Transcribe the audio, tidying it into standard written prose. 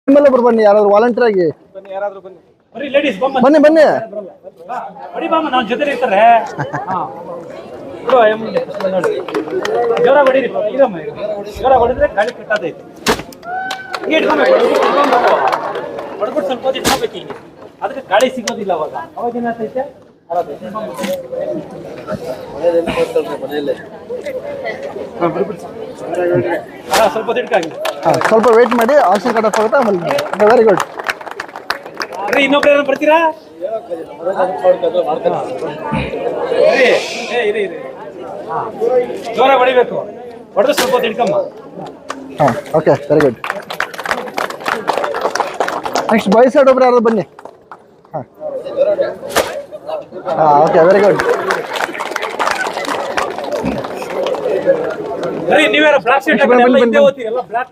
ನಿಮ್ಮೆಲ್ಲೊಬ್ರು ಬನ್ನಿ, ಯಾರಾದ್ರು ವಾಲಂಟಿಯರ್ ಆಗಿ ಬನ್ನಿ, ಯಾರಾದ್ರೂ ಬನ್ನಿ. ಬರೀ ಲೇಡೀಸ್ ಬಮ್ಮ. ಬನ್ನಿ ಬನ್ನಿ. ಬಡಿ ಬಾಮ, ನಾವು ಜೊತೆ ಇರ್ತಾರೆ. ಜೋರ ಹೊಡೀರಿ, ಇದಮ್ಮ ಜೋರ ಹೊಡಿದ್ರೆ ಗಾಳಿ ಕಟ್ಟತೈತಿ. ಹಿಂಗೆ ಇಟ್ಕೊಬೇಕು, ಹೊಡ್ಬಿಟ್ಟು ಸ್ವಲ್ಪ ಹೊತ್ತು ಇಟ್ಕೊಬೇಕು ಹಿಂಗೆ. ಅದಕ್ಕೆ ಗಾಳಿ ಸಿಗೋದಿಲ್ಲ ಅವಾಗ. ಅವಾಗ ಏನಾಗ್ತೈತೆ ಸ್ವಲ್ಪ ತಿಡ್ಕಾಗಿ ಸ್ವಲ್ಪ ವೇಟ್ ಮಾಡಿ, ಆಕ್ಷನ್ ಕಟ್ ಆಫ್ ಆಗುತ್ತೆ ಆಮೇಲೆ. Very good. ಇನ್ನೊಬ್ರು ಯಾರು ಬರ್ತೀರಾ? ಇರಿ ಜೋರ ಹೊಡಿಬೇಕು, ಹೊಡೆದು ಸ್ವಲ್ಪ ತಿಳ್ಕಮ್ಮ. ಹಾಂ, okay, very good. Next boy side ಒಬ್ರು ಯಾರಾದ್ರು ಬನ್ನಿ. ಹಾಂ ಹಾಂ, ಓಕೆ, ವೆರಿ ಗುಡ್. ನೀವ್ಯಾರ ಬ್ಲಾಕ್ ಶರ್ಟ್ ಎಲ್ಲ ಹಿಂದೆ ಓದ್ತೀರಲ್ಲ, ಬ್ಲಾಕ್